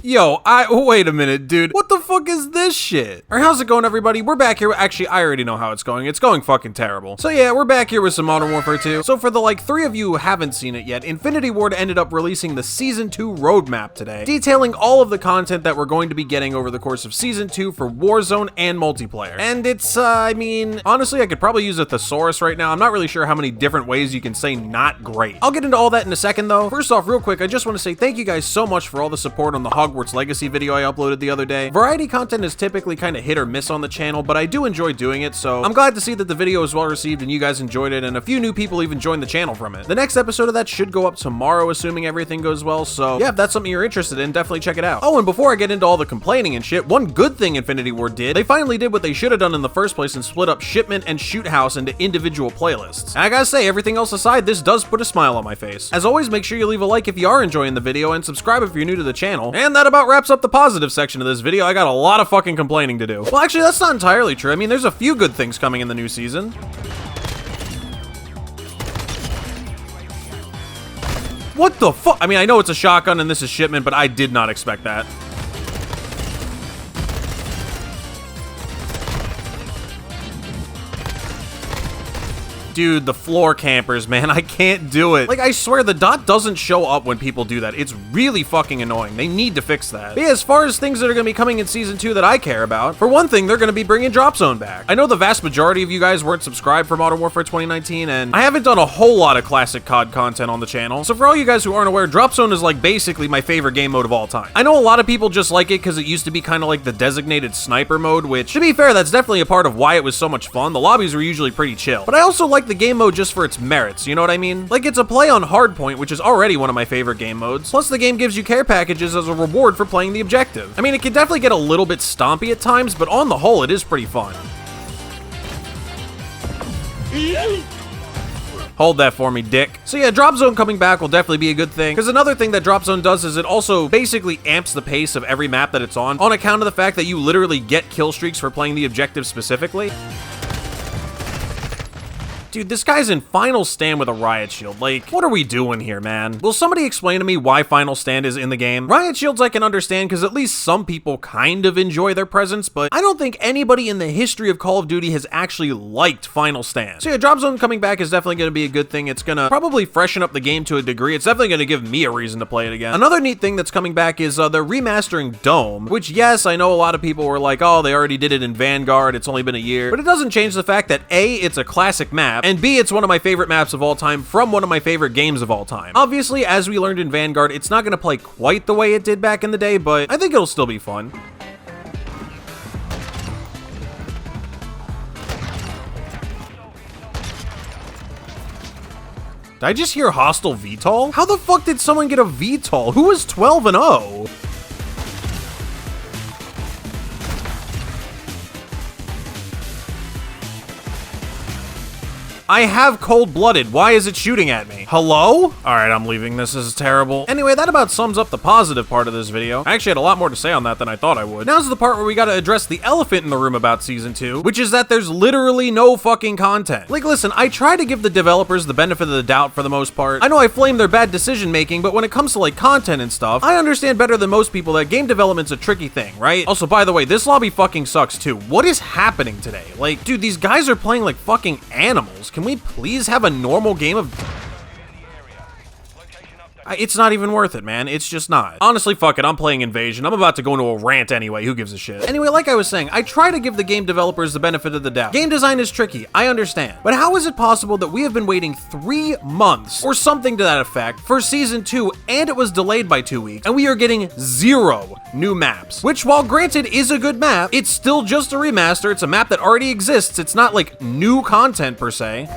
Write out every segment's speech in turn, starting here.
Yo, wait a minute, dude. What the fuck is this shit? Alright, how's it going, everybody? We're back here. Actually, I already know how it's going. It's going fucking terrible. So yeah, we're back here with some Modern Warfare 2. So for the like 3 of you who haven't seen it yet, Infinity Ward ended up releasing the Season 2 roadmap today, detailing all of the content that we're going to be getting over the course of Season 2 for Warzone and multiplayer. And it's, I mean, honestly, I could probably use a thesaurus right now. I'm not really sure how many different ways you can say not great. I'll get into all that in a second though. First off, real quick, I just want to say thank you guys so much for all the support on the Hogwarts Legacy video I uploaded the other day. Variety content is typically kind of hit or miss on the channel, but I do enjoy doing it, so I'm glad to see that the video was well received and you guys enjoyed it, and a few new people even joined the channel from it. The next episode of that should go up tomorrow, assuming everything goes well, so yeah, if that's something you're interested in, definitely check it out. Oh, and before I get into all the complaining and shit, one good thing Infinity Ward did, they finally did what they should have done in the first place and split up Shipment and Shoot House into individual playlists. And I gotta say, everything else aside, this does put a smile on my face. As always, make sure you leave a like if you are enjoying the video and subscribe if you're new to the channel. And that about wraps up the positive section of this video. I got a lot of fucking complaining to do. Well, actually, that's not entirely true. I mean, there's a few good things coming in the new season. What the fuck? I mean, I know it's a shotgun and this is Shipment, but I did not expect that. Dude, the floor campers, man, I can't do it. Like, I swear, the dot doesn't show up when people do that. It's really fucking annoying. They need to fix that. But yeah, as far as things that are gonna be coming in Season 2 that I care about, for one thing, they're gonna be bringing Drop Zone back. I know the vast majority of you guys weren't subscribed for Modern Warfare 2019, and I haven't done a whole lot of classic COD content on the channel. So for all you guys who aren't aware, Drop Zone is like basically my favorite game mode of all time. I know a lot of people just like it because it used to be kind of like the designated sniper mode, which, to be fair, that's definitely a part of why it was so much fun. The lobbies were usually pretty chill. But I also like the game mode just for its merits, you know what I mean? Like, it's a play on Hardpoint, which is already one of my favorite game modes. Plus, the game gives you care packages as a reward for playing the objective. I mean, it can definitely get a little bit stompy at times, but on the whole, it is pretty fun. Hold that for me, dick. So yeah, Drop Zone coming back will definitely be a good thing, because another thing that Drop Zone does is it also basically amps the pace of every map that it's on account of the fact that you literally get kill streaks for playing the objective specifically. Dude, this guy's in Final Stand with a riot shield. Like, what are we doing here, man? Will somebody explain to me why Final Stand is in the game? Riot shields I can understand because at least some people kind of enjoy their presence, but I don't think anybody in the history of Call of Duty has actually liked Final Stand. So yeah, Drop Zone coming back is definitely going to be a good thing. It's going to probably freshen up the game to a degree. It's definitely going to give me a reason to play it again. Another neat thing that's coming back is they're remastering Dome, which, yes, I know a lot of people were like, oh, they already did it in Vanguard. It's only been a year. But it doesn't change the fact that A, it's a classic map, and B, it's one of my favorite maps of all time from one of my favorite games of all time. Obviously, as we learned in Vanguard, it's not going to play quite the way it did back in the day, but I think it'll still be fun. Did I just hear hostile VTOL? How the fuck did someone get a VTOL? Who was 12-0? I have cold-blooded. Why is it shooting at me? Hello? Alright, I'm leaving. This is terrible. Anyway, that about sums up the positive part of this video. I actually had a lot more to say on that than I thought I would. Now's the part where we gotta address the elephant in the room about Season 2, which is that there's literally no fucking content. Like, listen, I try to give the developers the benefit of the doubt for the most part. I know I flame their bad decision-making, but when it comes to, like, content and stuff, I understand better than most people that game development's a tricky thing, right? Also, by the way, this lobby fucking sucks too. What is happening today? Like, dude, these guys are playing like fucking animals. Can we please have a normal game of... It's not even worth it, man. It's just not. Honestly, fuck it. I'm playing Invasion. I'm about to go into a rant anyway. Who gives a shit? Anyway, like I was saying, I try to give the game developers the benefit of the doubt. Game design is tricky. I understand. But how is it possible that we have been waiting 3 months, or something to that effect, for Season 2, and it was delayed by 2 weeks, and we are getting 0 new maps? Which, while granted is a good map, it's still just a remaster. It's a map that already exists. It's not like new content per se.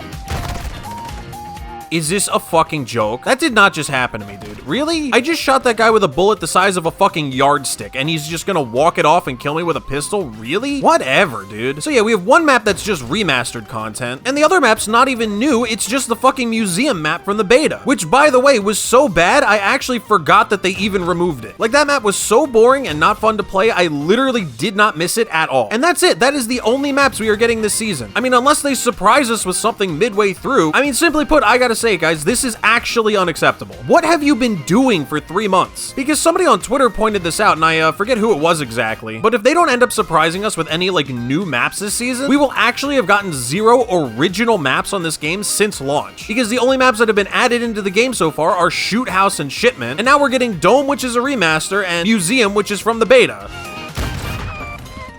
Is this a fucking joke? That did not just happen to me, dude. Really? I just shot that guy with a bullet the size of a fucking yardstick, and he's just gonna walk it off and kill me with a pistol? Really? Whatever, dude. So yeah, we have one map that's just remastered content, and the other map's not even new, it's just the fucking museum map from the beta, which, by the way, was so bad, I actually forgot that they even removed it. Like, that map was so boring and not fun to play, I literally did not miss it at all. And that's it. That is the only maps we are getting this season. I mean, unless they surprise us with something midway through. I mean, simply put, I gotta say, guys, this is actually unacceptable. What have you been doing for 3 months? Because somebody on Twitter pointed this out, and I forget who it was exactly, but if they don't end up surprising us with any, like, new maps this season, we will actually have gotten 0 original maps on this game since launch. Because the only maps that have been added into the game so far are Shoot House and Shipment, and now we're getting Dome, which is a remaster, and Museum, which is from the beta.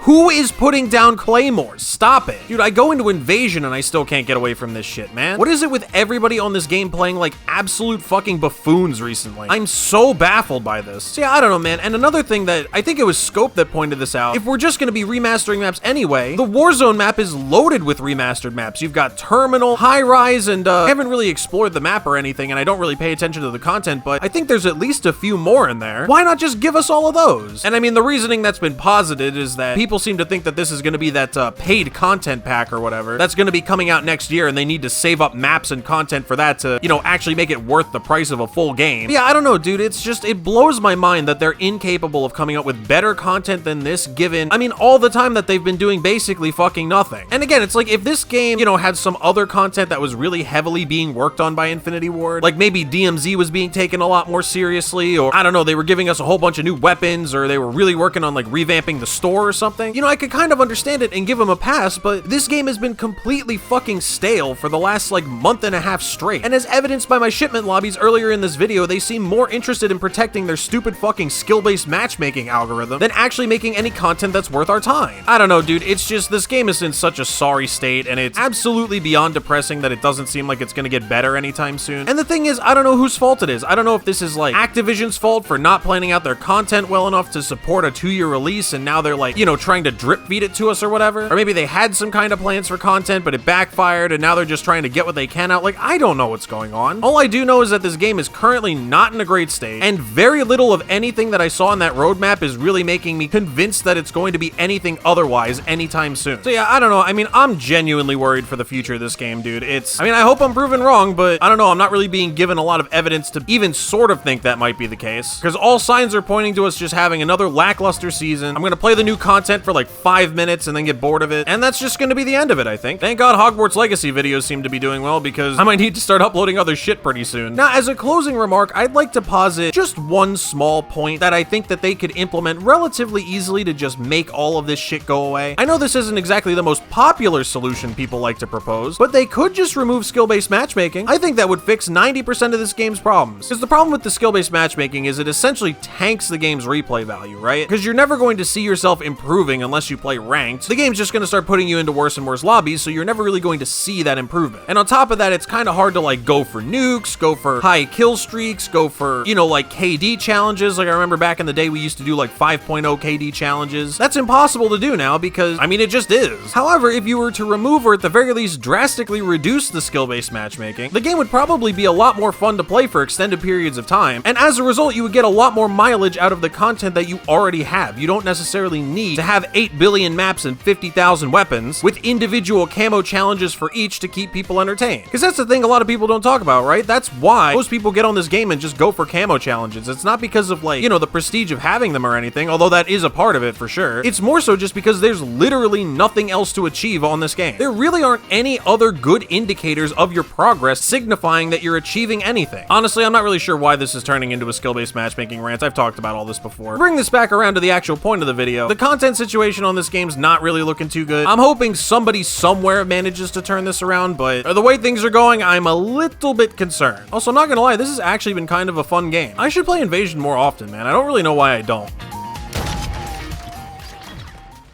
Who is putting down claymores? Stop it. Dude, I go into Invasion and I still can't get away from this shit, man. What is it with everybody on this game playing like absolute fucking buffoons recently? I'm so baffled by this. So yeah, I don't know, man. And another thing that I think it was Scope that pointed this out, if we're just gonna be remastering maps anyway, the Warzone map is loaded with remastered maps. You've got Terminal, High Rise, and I haven't really explored the map or anything, and I don't really pay attention to the content, but I think there's at least a few more in there. Why not just give us all of those? And I mean, the reasoning that's been posited is that people seem to think that this is going to be that paid content pack or whatever that's going to be coming out next year, and they need to save up maps and content for that to, you know, actually make it worth the price of a full game. But yeah, I don't know, dude. It's just, it blows my mind that they're incapable of coming up with better content than this, given, I mean, all the time that they've been doing basically fucking nothing. And again, it's like, if this game, you know, had some other content that was really heavily being worked on by Infinity Ward, like maybe DMZ was being taken a lot more seriously, or I don't know, they were giving us a whole bunch of new weapons, or they were really working on like revamping the store or something, you know, I could kind of understand it and give them a pass, but this game has been completely fucking stale for the last like month and a half straight. And as evidenced by my shipment lobbies earlier in this video, they seem more interested in protecting their stupid fucking skill-based matchmaking algorithm than actually making any content that's worth our time. I don't know, dude, it's just, this game is in such a sorry state, and it's absolutely beyond depressing that it doesn't seem like it's gonna get better anytime soon. And the thing is, I don't know whose fault it is. I don't know if this is like Activision's fault for not planning out their content well enough to support a 2-year release, and now they're like, you know, trying to drip feed it to us or whatever. Or maybe they had some kind of plans for content, but it backfired, and now they're just trying to get what they can out. Like, I don't know what's going on. All I do know is that this game is currently not in a great state, and very little of anything that I saw in that roadmap is really making me convinced that it's going to be anything otherwise anytime soon. So yeah, I don't know. I mean, I'm genuinely worried for the future of this game, dude. I mean, I hope I'm proven wrong, but I don't know. I'm not really being given a lot of evidence to even sort of think that might be the case, because all signs are pointing to us just having another lackluster season. I'm gonna play the new content for like 5 minutes and then get bored of it, and that's just gonna be the end of it, I think. Thank God Hogwarts Legacy videos seem to be doing well, because I might need to start uploading other shit pretty soon. Now, as a closing remark, I'd like to posit just one small point that I think that they could implement relatively easily to just make all of this shit go away. I know this isn't exactly the most popular solution people like to propose, but they could just remove skill-based matchmaking. I think that would fix 90% of this game's problems. Because the problem with the skill-based matchmaking is it essentially tanks the game's replay value, right? Because you're never going to see yourself improving unless you play ranked. The game's just going to start putting you into worse and worse lobbies, so you're never really going to see that improvement. And on top of that, it's kind of hard to like go for nukes, go for high kill streaks, go for, you know, like KD challenges. Like I remember back in the day we used to do like 5.0 KD challenges. That's impossible to do now because, I mean, it just is. However, if you were to remove or at the very least drastically reduce the skill-based matchmaking, the game would probably be a lot more fun to play for extended periods of time, and as a result, you would get a lot more mileage out of the content that you already have. You don't necessarily need to have 8 billion maps and 50,000 weapons with individual camo challenges for each to keep people entertained. Because that's the thing a lot of people don't talk about, right? That's why most people get on this game and just go for camo challenges. It's not because of like, you know, the prestige of having them or anything, although that is a part of it for sure. It's more so just because there's literally nothing else to achieve on this game. There really aren't any other good indicators of your progress signifying that you're achieving anything. Honestly, I'm not really sure why this is turning into a skill-based matchmaking rant. I've talked about all this before. Bring this back around to the actual point of the video. The content situation on this game's not really looking too good. I'm hoping somebody somewhere manages to turn this around, but the way things are going, I'm a little bit concerned. Also, I'm not gonna lie, this has actually been kind of a fun game. I should play Invasion more often, man. I don't really know why I don't.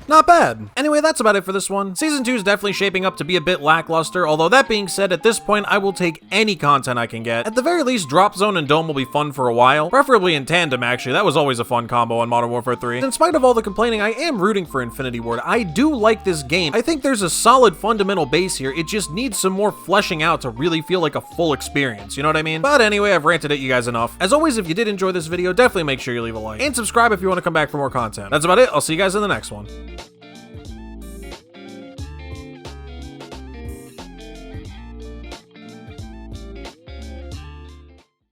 Not bad. Anyway, that's about it for this one. Season 2 is definitely shaping up to be a bit lackluster, although that being said, at this point, I will take any content I can get. At the very least, Drop Zone and Dome will be fun for a while, preferably in tandem, actually. That was always a fun combo on Modern Warfare 3. In spite of all the complaining, I am rooting for Infinity Ward. I do like this game. I think there's a solid fundamental base here. It just needs some more fleshing out to really feel like a full experience, you know what I mean? But anyway, I've ranted at you guys enough. As always, if you did enjoy this video, definitely make sure you leave a like, and subscribe if you want to come back for more content. That's about it. I'll see you guys in the next one.